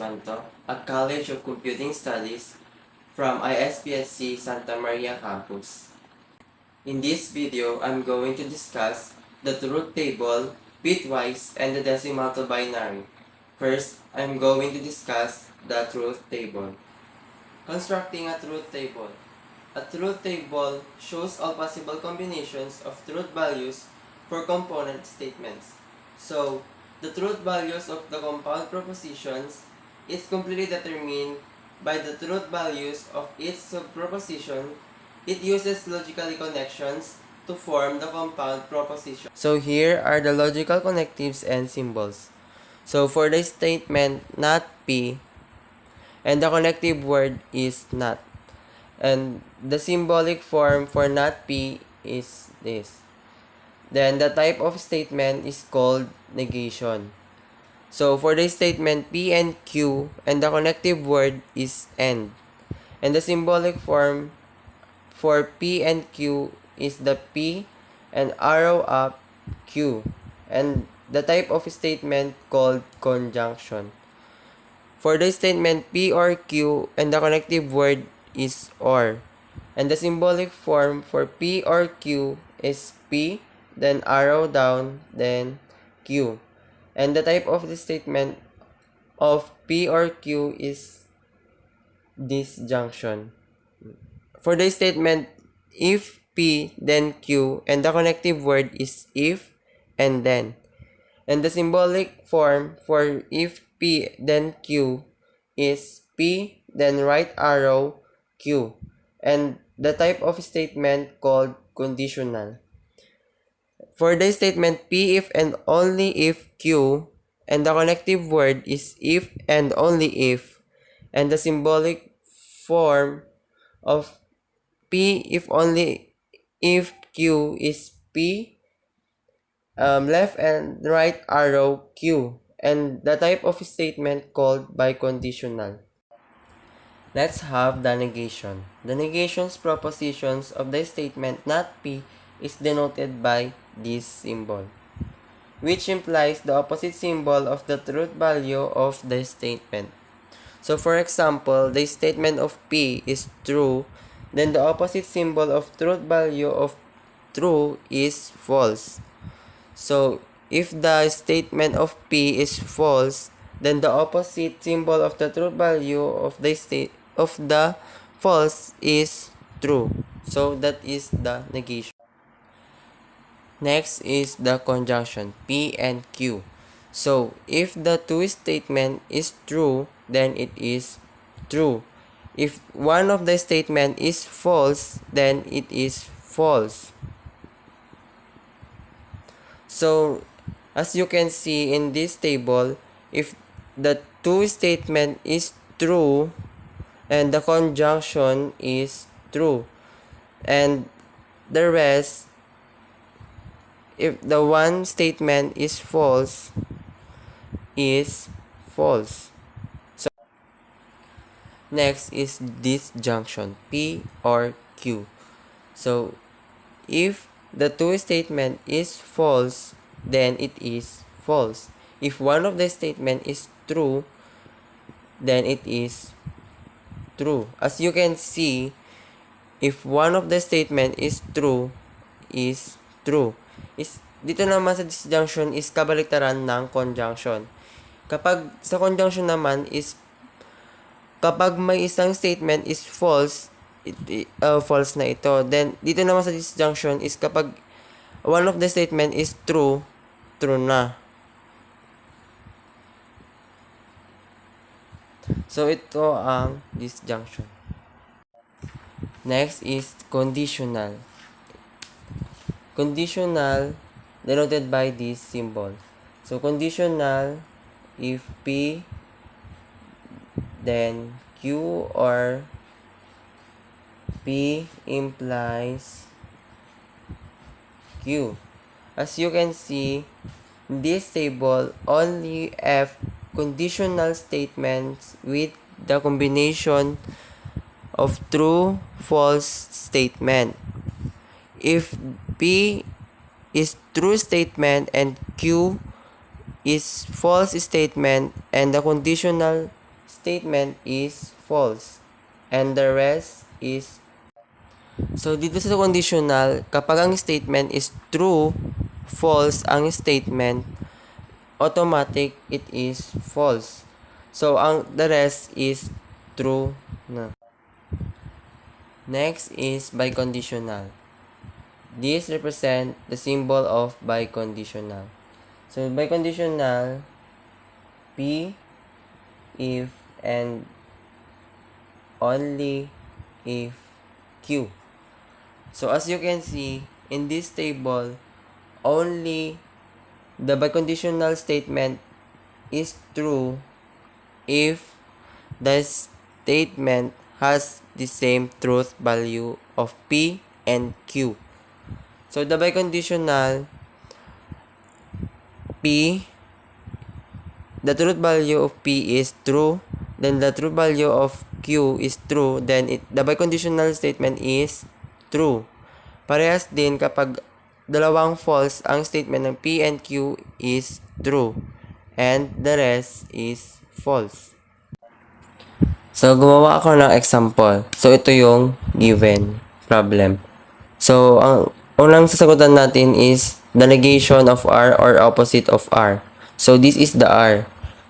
Espanto, a College of Computing Studies from ISPSC Santa Maria Campus. In this video, I'm going to discuss the truth table, bitwise, and the decimal to binary. First, I'm going to discuss the truth table. Constructing a truth table. A truth table shows all possible combinations of truth values for component statements. So, the truth values of the compound propositions is completely determined by the truth values of each subproposition. It uses logical connections to form the compound proposition. So here are the logical connectives and symbols. So for the statement not P, and the connective word is not. And the symbolic form for not P is this. Then the type of statement is called negation. So for the statement P and Q, and the connective word is and. And the symbolic form for P and Q is the P and arrow up Q. And the type of statement called conjunction. For the statement P or Q, and the connective word is or. And the symbolic form for P or Q is P, then arrow down, then Q. And the type of the statement of P or Q is disjunction. For the statement if P, then Q, and the connective word is if and then. And the symbolic form for if P, then Q is P, then right arrow, Q. And the type of statement called conditional. For the statement P if and only if Q, and the connective word is if and only if, and the symbolic form of P if only if Q is P, left and right arrow Q, and the type of statement called biconditional. Let's have the negation. The negation's propositions of the statement not P is denoted by this symbol, which implies the opposite symbol of the truth value of the statement. So for example, the statement of P is true, then the opposite symbol of truth value of true is false. So if the statement of P is false, then the opposite symbol of the truth value of the false is true. So that is the negation. Next is the conjunction P and Q. So if the two statement is true, then it is true. If one of the statement is false, then it is false. So as you can see in this table, if the two statement is true and the conjunction is true, and the rest, if the one statement is false, is false. So next is disjunction P or Q. So if the two statement is false, then it is false. If one of the statement is true, then it is true. As you can see, if one of the statement is true, dito naman sa disjunction is kabaliktaran ng conjunction. Kapag sa conjunction naman is kapag may isang statement is false, false na ito. Then dito naman sa disjunction is kapag one of the statement is true, true na. So ito ang disjunction. Next is conditional. Conditional denoted by this symbol. So conditional if P, then Q or P implies Q. As you can see, in this table only F conditional statements with the combination of true false statement. If P is true statement and Q is false statement, and the conditional statement is false and the rest is. So dito sa conditional, kapag ang statement is true, false ang statement, automatic it is false. So ang the rest is true na. Next is biconditional. This represent the symbol of biconditional. So biconditional, P, if, and only if Q. So as you can see, in this table, only the biconditional statement is true if the statement has the same truth value of P and Q. So the biconditional P, the truth value of P is true, then the truth value of Q is true, then the biconditional statement is true. Parehas din kapag dalawang false, ang statement ng P and Q is true and the rest is false. So, gumawa ako ng example. So, ito yung given problem. So, ang unang sasagutan natin is the negation of R or opposite of R. So, this is the R.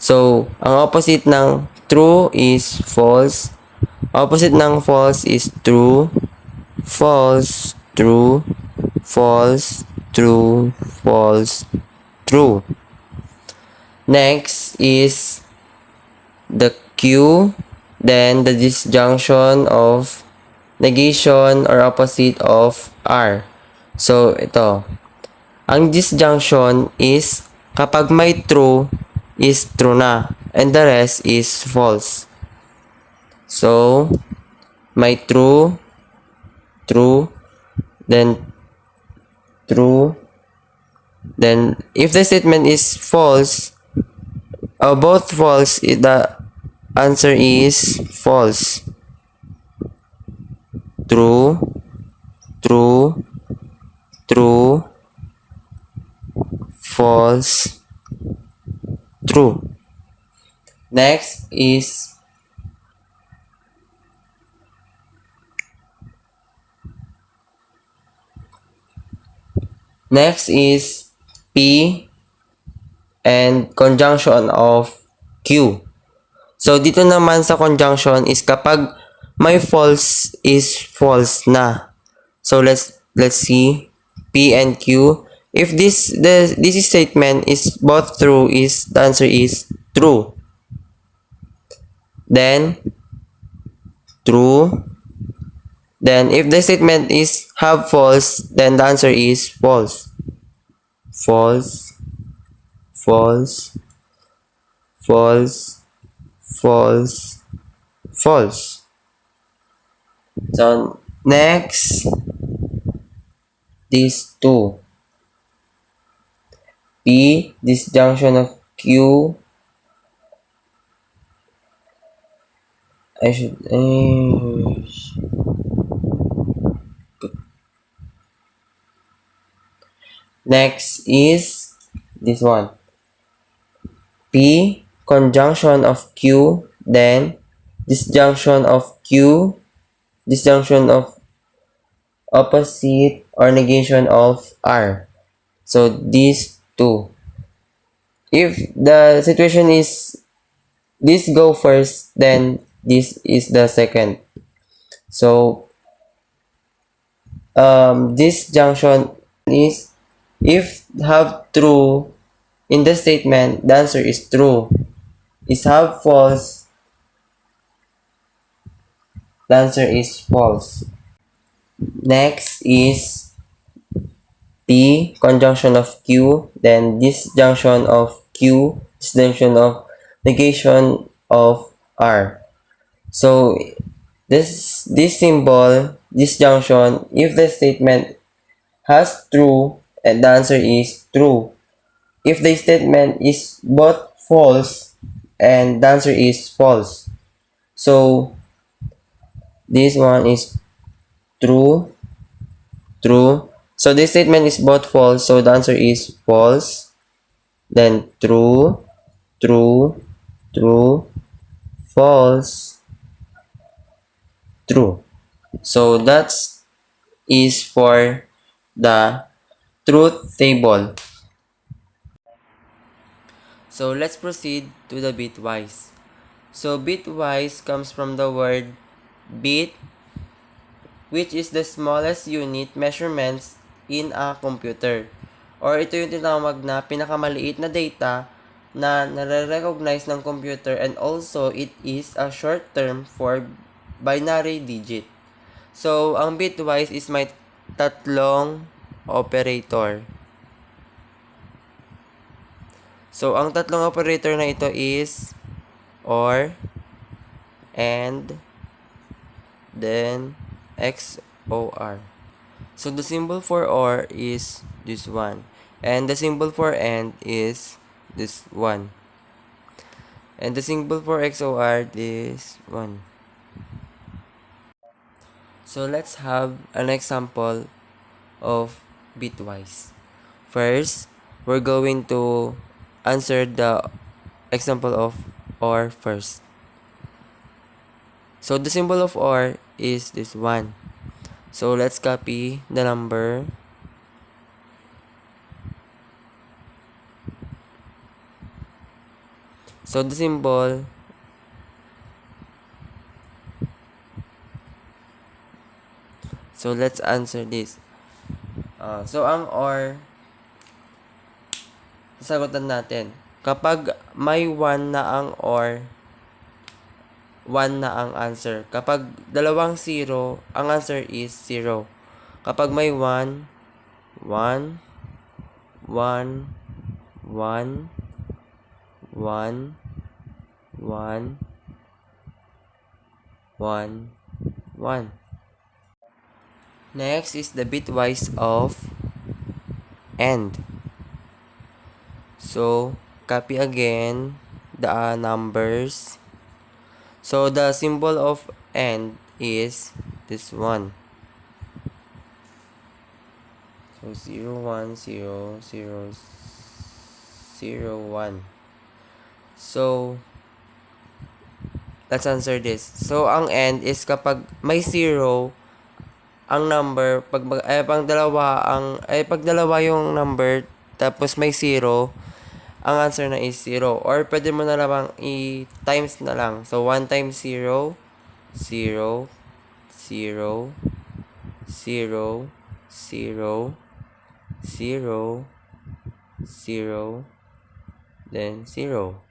So, ang opposite ng true is false. Opposite ng false is true. False, true, false, true, false, true. Next is the Q, then the disjunction of negation or opposite of R. So, ito. Ang disjunction is kapag may true is true na and the rest is false. So, may true, then true, then if the statement is false, both false, the answer is false. True, true, true, false, true. Next is P and conjunction of Q. So, dito naman sa conjunction is kapag may false is false na. So, let's see. P and Q. If this statement is both true, the answer is true. Then, true. Then, if the statement is have false, then the answer is false. False, false, false, false, false. So, next, these two. P, disjunction of Q. Next is this one. P, conjunction of Q, then disjunction of Q, disjunction of opposite or negation of R. So, these two. If the situation is this go first, then this is the second. So, this junction is if have true in the statement, the answer is true. Is have false, the answer is false. Next is P, conjunction of Q, then disjunction of Q, disjunction of negation of R. So, this symbol, disjunction, if the statement has true, and the answer is true. If the statement is both false, and the answer is false. So, this one is true, true. So, this statement is both false, so the answer is false. Then, true, true, true, false, true. So that is for the truth table. So let's proceed to the bitwise. So bitwise comes from the word bit, which is the smallest unit measurements in a computer. Or ito yung tinawag na pinakamaliit na data na nare-recognize ng computer, and also it is a short term for binary digit. So, ang bitwise is may tatlong operator. So, ang tatlong operator na ito is OR, AND, then XOR. So, the symbol for OR is this one. And the symbol for AND is this one. And the symbol for XOR is one. So, let's have an example of bitwise. First, we're going to answer the example of OR first. So the symbol of OR is this one. So let's copy the number. So the symbol So let's answer this. So ang OR, sasagutan natin. Kapag may 1 na ang OR, 1 na ang answer. Kapag dalawang 0, ang answer is 0. Kapag may 1, 1, 1, 1, 1, 1, 1, 1. Next is the bitwise of AND. So, copy again the numbers. So, the symbol of AND is this one. So, 0, 1, 0, 0, 0, 1. So, let's answer this. So, ang AND is kapag may 0, ang number, pag dalawa yung number, tapos may 0, ang answer na is 0. Or pwede mo na lang i-times na lang. So, 1 times 0, 0, 0, 0, 0, 0, 0, then 0.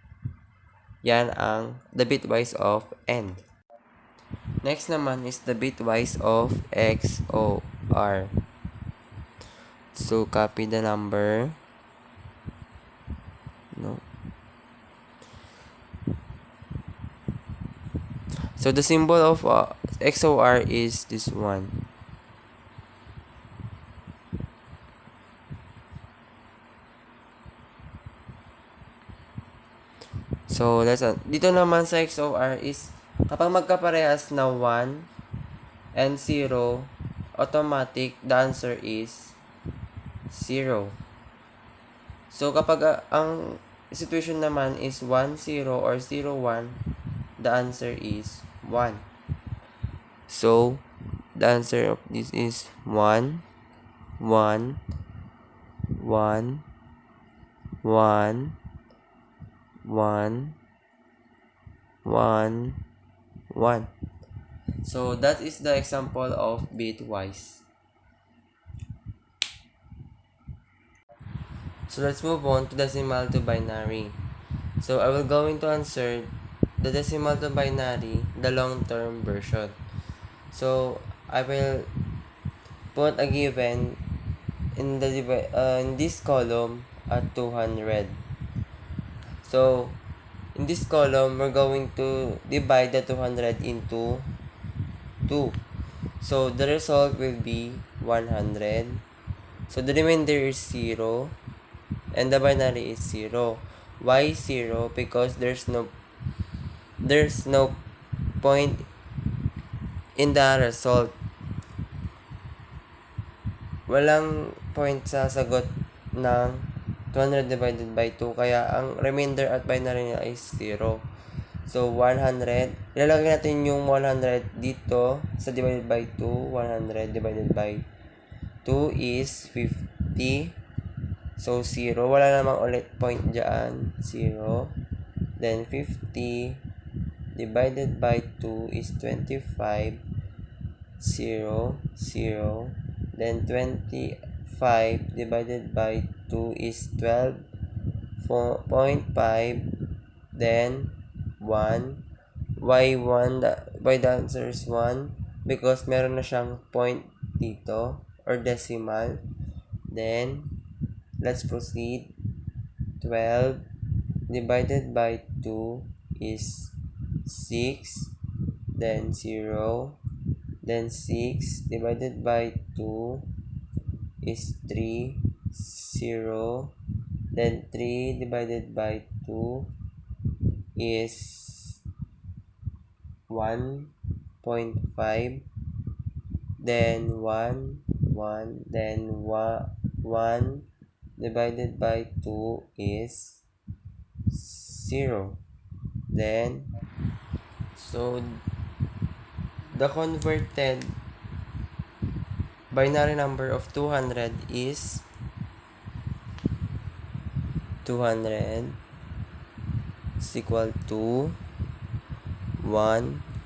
Yan ang the bitwise of AND. Next naman is the bitwise of XOR. So, copy the number. No. So, the symbol of XOR is this one. So, dito naman sa XOR is kapag magkaparehas na 1 and 0, automatic, the answer is 0. So, kapag ang situation naman is 1, 0 or 0, 1, the answer is 1. So, the answer of this is 1, 1, 1, 1, 1, 1, 1. So, that is the example of bitwise. So, let's move on to decimal to binary. So, I will going to answer the decimal to binary, the long-term version. So, I will put a given in this column at 200. So, in this column, we're going to divide the 200 into 2. So, the result will be 100. So, the remainder is 0. And the binary is 0. Why 0? Because there's no point in the result. Walang point sa sagot ng 200 divided by 2. Kaya, ang remainder at binary niya is 0. So, 100. Ilalagay natin yung 100 dito sa divided by 2. 100 divided by 2 is 50. So, 0. Wala namang ulit point dyan. 0. Then, 50 divided by 2 is 25. 0. 0. Then, 25 divided by 2 is 12.5. Then, 1. Why 1? Why the answer is 1? Because meron na siyang point dito or decimal. Then, let's proceed. 12 divided by 2 is 6. Then, 0. Then, 6 divided by 2 is 3. 0. Then, 3 divided by 2 is 1.5. Then 1, then 1 divided by 2 is 0. Then, so the converted binary number of 200 is 200 is equal to 1,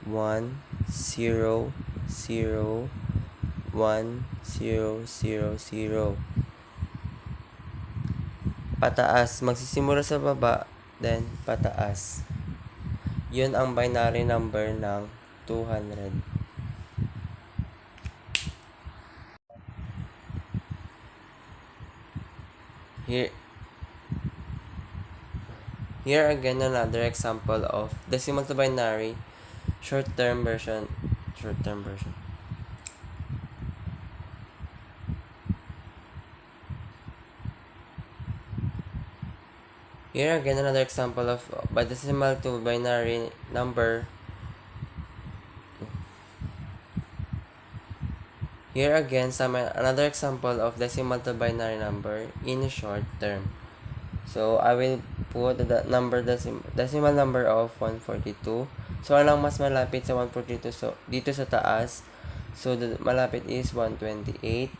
1, 0, 0, 1, 0, 0, 0. Pataas. Magsisimula sa baba, then pataas. Yun ang binary number ng 200. Here again another example of decimal to binary short-term version. Here again another example of decimal to binary number. Here again another example of decimal to binary number in short term. So I will put the decimal number of 142. So anong mas malapit sa 142? So dito sa taas, so the malapit is 128.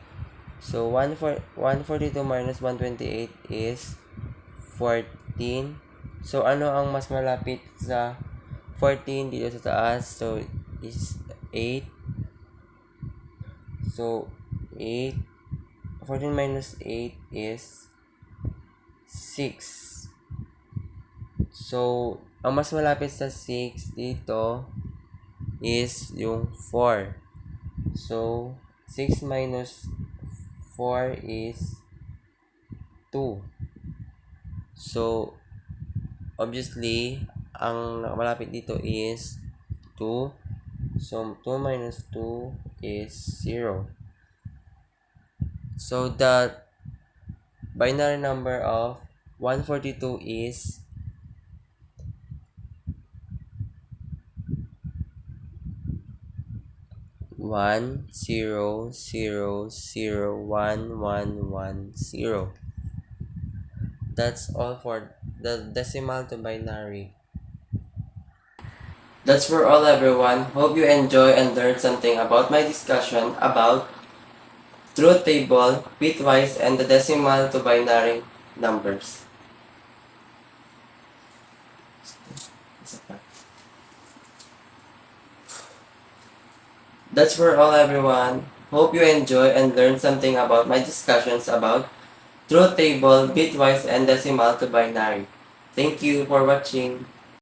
So 142 minus 128 is 14. So ano ang mas malapit sa 14 dito sa taas? So is 8. So 8. 14 minus 8 is 6. So, ang mas malapit sa 6 dito is yung 4. So, 6 minus 4 is 2. So, obviously, ang malapit dito is 2. So, 2 minus 2 is 0. So, the binary number of 142 is 100011110. That's all for the decimal to binary. That's for all, everyone. Hope you enjoy and learn something about my discussion about truth table, bitwise, and the decimal to binary numbers. That's for all, everyone. Hope you enjoy and learn something about my discussions about truth table, bitwise, and decimal to binary. Thank you for watching.